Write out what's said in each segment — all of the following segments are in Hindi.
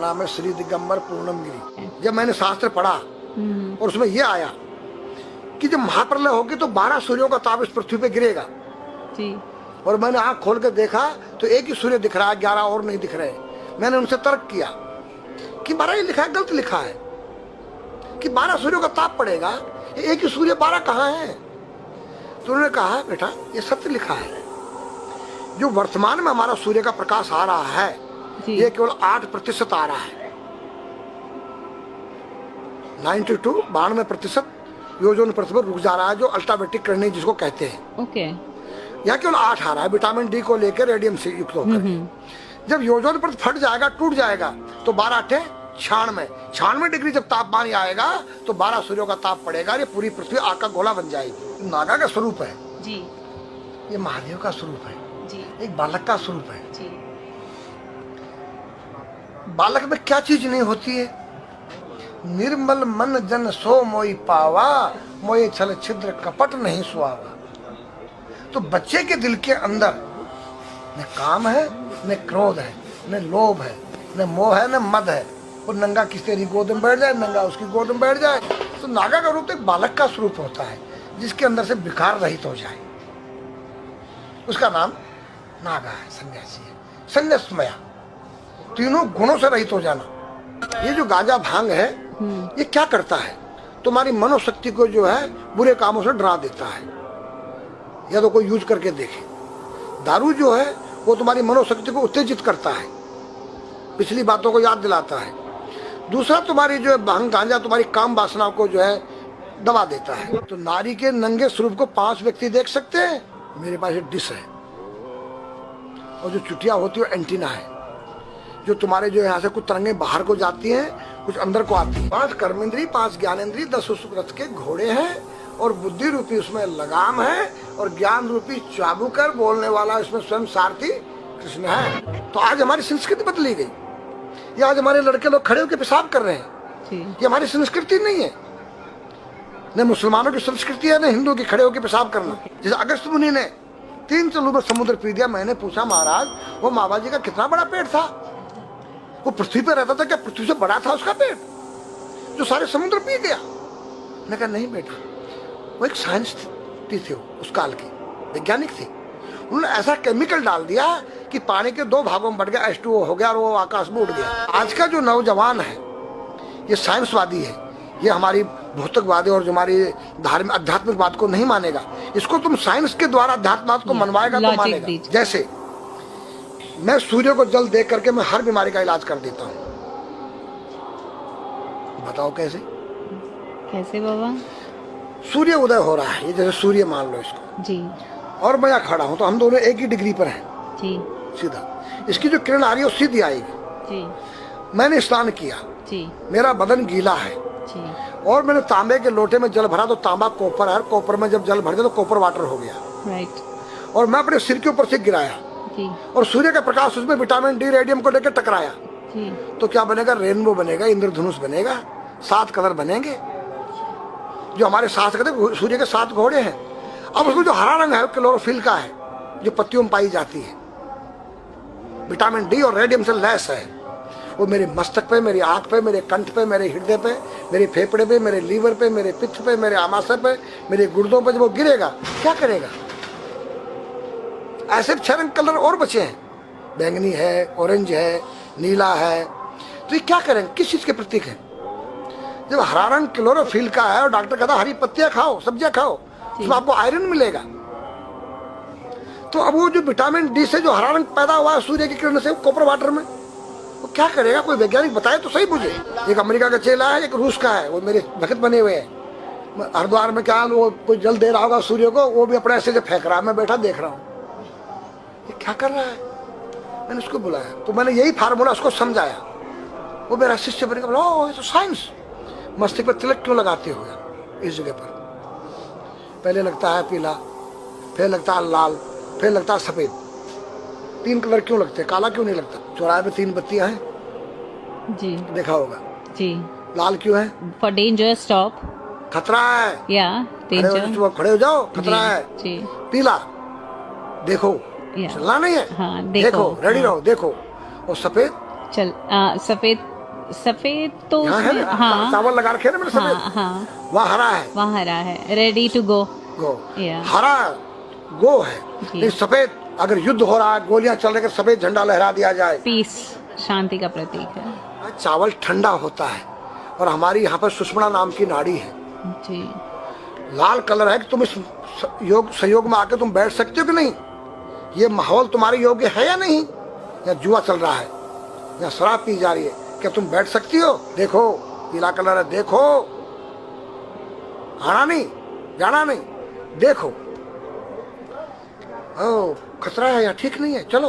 नाम है श्री दिगंबर पूर्णम गिरी। जब मैंने शास्त्र पढ़ा और उसमें यह आया कि जब महाप्रलय होगी तो 12 सूर्यों का ताप इस पृथ्वी पे गिरेगा जी। और मैंने आंख खोल के देखा तो एक ही सूर्य दिख रहा है, 11 और नहीं दिख रहे। मैंने उनसे तर्क किया कि 12 ही लिखा है, गलत लिखा है कि 12 सूर्यों का ताप पड़ेगा, एक ही सूर्य 12 कहाँ है? तो उन्होंने कहा बेटा ये सत्य लिखा है, जो वर्तमान में हमारा सूर्य का प्रकाश आ रहा है ये केवल 8% आ रहा है। 92% ओजोन पृथ्वी पर रुक जा रहा है, जो अल्ट्रावायलेट किरणें जिसको कहते हैं। ओके। यहाँ केवल 8 आ रहा है विटामिन डी को लेकर, रेडियम से युक्त होकर। जब ओजोन परत फट जाएगा, टूट जाएगा तो 12 96 डिग्री जब तापमान आएगा तो 12 सूर्यों का ताप पड़ेगा। ये पूरी पृथ्वी आग का गोला बन जाएगी। नागा का स्वरूप है जी, ये महादेव का स्वरूप है जी, एक बालक का स्वरूप है जी। बालक में क्या चीज नहीं होती है? निर्मल मन जन सो मोई पावा, मोये छल छिद्र कपट नहीं सुहावा। तो बच्चे के दिल के अंदर न काम है, न क्रोध है, न लोभ है, न मोह है, न मद है। वो नंगा किसी तेरी गोद में बैठ जाए, नंगा उसकी गोद में बैठ जाए। तो नागा का रूप एक बालक का स्वरूप होता है जिसके अंदर से विकार रहित हो जाए, उसका नाम नागा है, सन्यासी है, संन्यासमया, तीनों गुणों से रहित हो जाना। ये जो गांजा भांग है ये क्या करता है? तुम्हारी मनोशक्ति को जो है बुरे कामों से डरा देता है। या तो कोई यूज करके देखे। दारू जो है वो तुम्हारी मनोशक्ति को उत्तेजित करता है, पिछली बातों को याद दिलाता है। दूसरा तुम्हारी जो है भांग गांजा तुम्हारी काम वासना को जो है दबा देता है। तो नारी के नंगे स्वरूप को 5 व्यक्ति देख सकते हैं। मेरे पास एक डिश है और जो चुटिया होती है एंटीना है, जो तुम्हारे जो यहाँ से कुछ तरंगे बाहर को जाती हैं, कुछ अंदर को आती है। 5 कर्मेंद्री, 5 ज्ञानेंद्री, 10 रथ के घोड़े हैं और बुद्धि रूपी उसमें लगाम है और ज्ञान रूपी चाबुकर बोलने वाला इसमें स्वयं सारथी कृष्ण है। तो आज हमारी संस्कृति बदली गई। ये आज हमारे लड़के लोग खड़े होकर पेशाब कर रहे हैं। ये हमारी संस्कृति नहीं है। न मुसलमानों की संस्कृति है, न हिंदुओं की खड़े होकर पेशाब करना। जैसे अगस्त मुनि ने 3 चलू में समुद्र पी दिया। मैंने पूछा महाराज वो मामा जी का कितना बड़ा पेट था? वो पृथ्वी पे रहता था, क्या पृथ्वी से बड़ा था उसका पेट जो सारे समुद्र पी गया? मैंने कहा नहीं बेटा, वो एक साइंस थी, उस काल की वैज्ञानिक थी। उन्होंने ऐसा केमिकल डाल दिया कि पानी के 2 भागों में बढ़ गया, H2O हो गया और वो आकाश में उड़ गया। आज का जो नौजवान है ये साइंसवादी है, ये हमारी भौतिकवादी और जो हमारी धार्मिक आध्यात्मिकवाद को नहीं मानेगा। इसको तुम साइंस के द्वारा अध्यात्मवाद को मनवाएगा तो मानेगा। जैसे मैं सूर्य को जल देख करके मैं हर बीमारी का इलाज कर देता हूँ। बताओ कैसे? कैसे बाबा? सूर्य उदय हो रहा है, ये जैसे सूर्य मान लो इसको जी, और मैं यहाँ खड़ा हूँ तो हम दोनों एक ही डिग्री पर हैं जी, सीधा। इसकी जो किरण आ रही है वो सीधी आएगी। जी, मैंने स्नान किया जी, मेरा बदन गीला है जी, और मैंने तांबे के लोटे में जल भरा तो तांबा कॉपर है, कॉपर में जब जल भर गया तो कॉपर वाटर हो गया। राइट। और मैं अपने सिर के ऊपर से गिराया जी, और सूर्य का प्रकाश उसमें विटामिन डी रेडियम को लेकर टकराया जी, तो क्या बनेगा? रेनबो बनेगा, इंद्रधनुष बनेगा, 7 कलर बनेंगे। जो हमारे 7 कहते सूर्य के 7 घोड़े हैं। अब उसमें जो हरा रंग है क्लोरोफिल का है, जो पत्तियों में पाई जाती है, विटामिन डी और रेडियम से लैस है। वो मेरे मस्तक पे, मेरी आंख पे, मेरे कंठ पे, मेरे हृदय पे, मेरे फेफड़े पे, मेरे लीवर पे, मेरे पित्त पे, मेरे आमाशय पे, मेरे गुर्दों पे जब वो गिरेगा क्या करेगा? ऐसे 6 रंग कलर और बचे हैं, बैंगनी है, ऑरेंज है, नीला है। तो ये क्या करेंगे? किस चीज के प्रतीक है? जब हरा रंग क्लोरोफिल का है और डॉक्टर कहता हरी पत्तियां खाओ, सब्जियां खाओ, उसमें आपको आयरन मिलेगा। तो अब वो जो विटामिन डी से जो हरा रंग पैदा हुआ है सूर्य की किरण से कॉपर वाटर में, वो क्या करेगा? कोई वैज्ञानिक बताए तो सही मुझे। एक अमेरिका का चेला है, एक रूस का है, वो मेरे भक्त बने हुए हैं। हरिद्वार में क्या वो कोई जल दे रहा होगा सूर्य को, वो भी अपने ऐसे फेंक रहा है, मैं बैठा देख रहा हूँ ये क्या कर रहा है। मैंने उसको बुलाया तो मैंने यही फार्मूला उसको समझाया। वो मेरा शिष्य बनेगा। बोला ओ ये तो साइंस। मस्तिष्क पर तिलक क्यों लगाते हो इस जगह पर? पहले लगता है पीला, फिर लगता है लाल, फिर लगता है सफेद। 3 कलर क्यों लगते हैं? काला क्यों नहीं लगता? चौराहे पे 3 बत्तियां हैं, जी देखा होगा जी। लाल क्यों है? फॉर डेंजर, स्टॉप, खतरा है, या डेंजर, खड़े हो जाओ, खतरा है जी। पीला देखो, चलना नहीं है, हाँ, देखो, रेडी रहो, देखो। और सफेद, चल सफेद सफेद तो यहाँ है उसमें ना, हाँ चावल लगा रखे हैं ना मैंने हाँ सफेद, हाँ वहाँ हरा है। वहाँ हरा है, रेडी टू गो। गो या हरा गो है, जी। लेकिन सफेद अगर युद्ध हो रहा है, गोलियां चल रही है, सफेद झंडा लहरा दिया जाए, पीस, शांति का प्रतीक है। चावल ठंडा होता है। और हमारी यहाँ पर सुषुम्ना नाम की नाड़ी है, जी लाल कलर है कि तुम इस योग सहयोग में आके तुम बैठ सकते हो कि नहीं, ये माहौल तुम्हारे योग्य है या नहीं, या जुआ चल रहा है या शराब पी जा रही है, क्या तुम बैठ सकती हो? देखो पीला कलर है, देखो, आना नहीं जाना नहीं, देखो ओ खतरा है या ठीक नहीं है, चलो।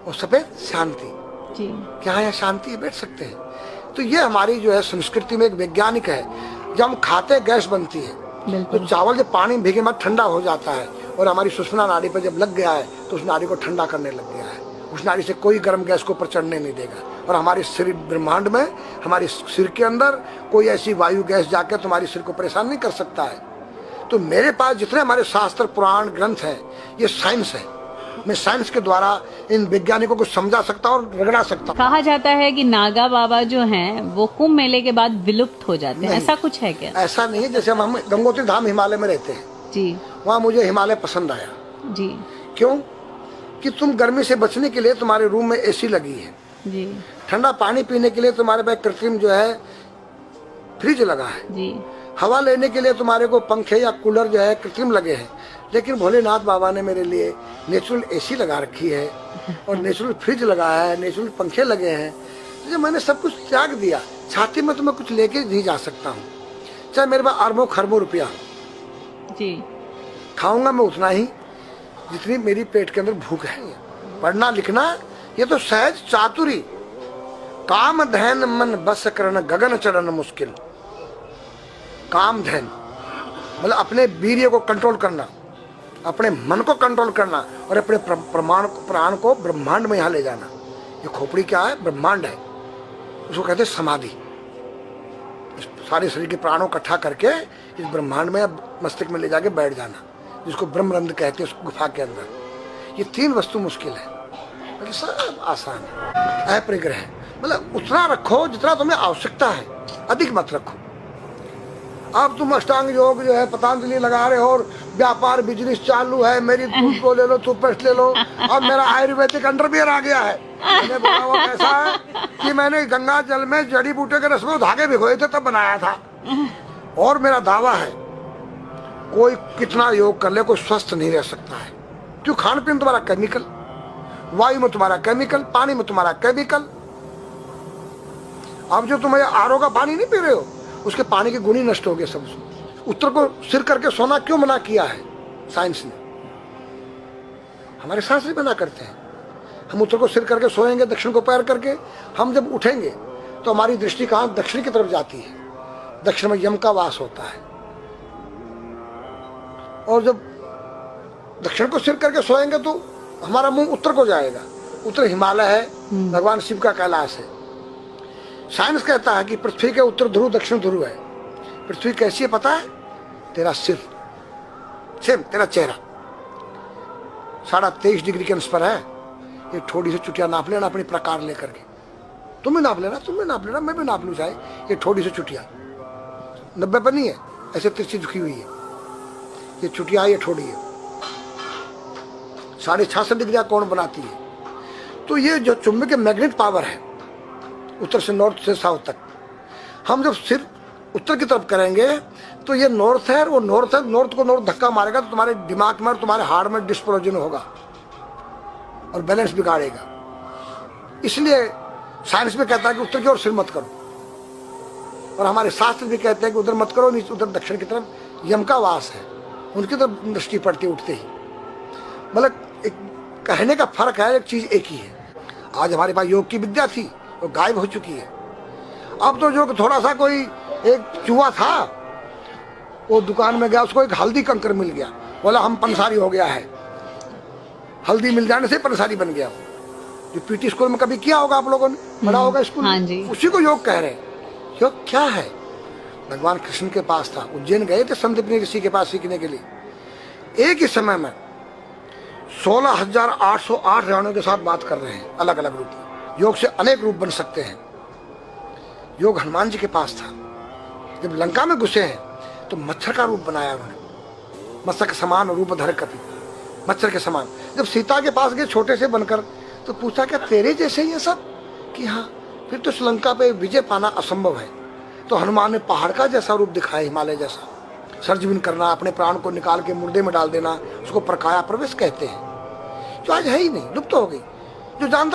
और सफेद शांति, जी क्या है शांति है, बैठ सकते हैं। तो ये हमारी जो है संस्कृति में एक वैज्ञानिक है। जब हम खाते गैस बनती है, तो बिल्कुल। चावल जब पानी में भीगे बाद ठंडा हो जाता है, और हमारी सुषुम्ना नाड़ी पर जब लग गया है तो उस नाड़ी को ठंडा करने लग गया है। उस नाड़ी से कोई गर्म गैस को ऊपर चढ़ने नहीं देगा। और हमारे शरीर ब्रह्मांड में, हमारे सिर के अंदर कोई ऐसी वायु गैस जाकर तुम्हारी सिर को परेशान नहीं कर सकता है। तो मेरे पास जितने हमारे शास्त्र पुराण ग्रंथ हैं, ये साइंस है। मैं साइंस के द्वारा इन वैज्ञानिकों को समझा सकता हूँ और रगड़ा सकता हूँ। कहा जाता है कि नागा बाबा जो हैं वो कुंभ मेले के बाद विलुप्त हो जाते हैं, नहीं। ऐसा कुछ है क्या? ऐसा नहीं है। जैसे हम गंगोत्री धाम हिमालय में रहते हैं, जी वहाँ मुझे हिमालय पसंद आया। जी क्यों? कि तुम गर्मी से बचने के लिए तुम्हारे रूम में एसी लगी है, जी ठंडा पानी पीने के लिए तुम्हारे पास कृत्रिम जो है फ्रिज लगा है, जी हवा लेने के लिए तुम्हारे को पंखे या कूलर जो है कृत्रिम लगे हैं। लेकिन भोलेनाथ बाबा ने मेरे लिए नेचुरल एसी लगा रखी है, और नेचुरल फ्रिज लगाया है, नेचुरल पंखे लगे हैं। तो जब मैंने सब कुछ त्याग दिया, छाती में तो मैं कुछ लेके नहीं जा सकता हूँ, चाहे मेरे पास अरबों खरबों रुपया, जी खाऊंगा मैं उतना ही जितनी मेरी पेट के अंदर भूख है। पढ़ना लिखना ये तो सहज चातुरी, काम धैन मन बस करना गगन चढ़ना मुश्किल। काम धैन मतलब अपने वीर्य को कंट्रोल करना, अपने मन को कंट्रोल करना, और अपने प्राण को ब्रह्मांड में यहाँ ले जाना। ये खोपड़ी क्या है? ब्रह्मांड है, उसको कहते हैं समाधि। इस सारे शरीर के प्राणों इकट्ठा करके इस ब्रह्मांड में मस्तिष्क में ले जाके बैठ जाना, जिसको ब्रह्मरंध्र कहते हैं, उस गुफा के अंदर। ये तीन वस्तु मुश्किल है, बाकी सब आसान है। अपरिग्रह मतलब उतना रखो जितना तुम्हें आवश्यकता है, अधिक मत रखो। अब तुम अष्टांग योग जो है पतंजलि लगा रहे हो, और व्यापार बिजनेस चालू है, मेरी दूध को ले लो, टूथपेस्ट ले लो। अब मेरा आयुर्वेदिक अंडरवियर आ गया है। मैंने बोला वो कैसा है कि मैंने गंगा जल में जड़ी बूटे के रस में धागे भिगोए थे तब बनाया था। और मेरा दावा है कोई कितना योग कर ले, कोई स्वस्थ नहीं रह सकता है। क्यों? खान पीन तुम्हारा केमिकल, वायु में तुम्हारा केमिकल, पानी में तुम्हारा केमिकल। अब जो तुम आरओ का पानी नहीं पी रहे हो, उसके पानी के गुण ही नष्ट हो गए सब। उत्तर को सिर करके सोना क्यों मना किया है साइंस ने? हमारे शास्त्र मना करते हैं। हम उत्तर को सिर करके सोएंगे, दक्षिण को पैर करके। हम जब उठेंगे तो हमारी दृष्टि कहाँ? दक्षिण की तरफ जाती है। दक्षिण में यम का वास होता है। और जब दक्षिण को सिर करके सोएंगे तो हमारा मुंह उत्तर को जाएगा। उत्तर हिमालय है, भगवान शिव का कैलाश है। साइंस कहता है कि पृथ्वी के उत्तर ध्रुव दक्षिण ध्रुव है। पृथ्वी कैसी है पता है? तेरा सिर, सेम तेरा चेहरा 23.5 डिग्री के अंश पर है। ये थोड़ी सी चुटिया नाप लेना अपनी प्रकार लेकर के, तुम भी नाप लेना, तुम भी नाप लेना, मैं भी नाप लूँ चाहे। ये थोड़ी सी चुटिया 90 पर नहीं है, ऐसे तिरछी झुकी हुई है। ये चुटिया, ये थोड़ी है 66.5 डिग्री कोण बनाती है। तो ये जो चुंबकीय मैग्नेट पावर है, उत्तर से नॉर्थ से साउथ तक, हम जब सिर उत्तर की तरफ करेंगे तो ये नॉर्थ है, वो नॉर्थ है। नॉर्थ को नॉर्थ धक्का मारेगा तो तुम्हारे दिमाग में और तुम्हारे हार्ट में डिस्प्रोजन होगा और बैलेंस बिगाड़ेगा। इसलिए साइंस में कहता है कि उत्तर की ओर सिर मत करो, और हमारे शास्त्र भी कहते हैं कि उधर मत करो, उधर दक्षिण की तरफ यम का वास है, उनकी तरफ दृष्टि पड़ती उठते ही। मतलब एक कहने का फर्क है, एक चीज एक ही है। आज हमारे पास योग की विद्या थी, वो गायब हो चुकी है। अब तो जो थोड़ा सा कोई एक चूहा था, वो दुकान में गया, उसको एक हल्दी कंकर मिल गया, बोला हम पंसारी हो गया है। हल्दी मिल जाने से पंसारी बन गया। जो पीटी स्कूल में कभी किया होगा आप लोगों ने, पढ़ा होगा स्कूल हाँ में, जी। उसी को योग कह रहे हैं। योग क्या है? भगवान कृष्ण के पास था, उज्जैन गए थे संदीपनी ऋषि के पास सीखने के लिए। एक ही समय में 16,808 रानियों के साथ बात कर रहे हैं, अलग अलग रूप में। योग से अनेक रूप बन सकते हैं। योग हनुमान जी के पास था। जब लंका में घुसे हैं तो मच्छर का रूप बनाया उन्होंने, मत्स्य के समान रूप धर कपि, मच्छर के समान। जब सीता के पास गए छोटे से बनकर तो पूछा क्या तेरे जैसे ही है सब? कि हाँ। फिर तो श्रीलंका पे विजय पाना असंभव है। तो हनुमान ने पहाड़ का जैसा रूप दिखाया, हिमालय जैसा, सर्जविन करना, अपने प्राण को निकाल के मुर्दे में डाल देना, उसको प्रकाया प्रवेश कहते हैं, जो आज है ही नहीं, लुप्त हो गई। जो जानता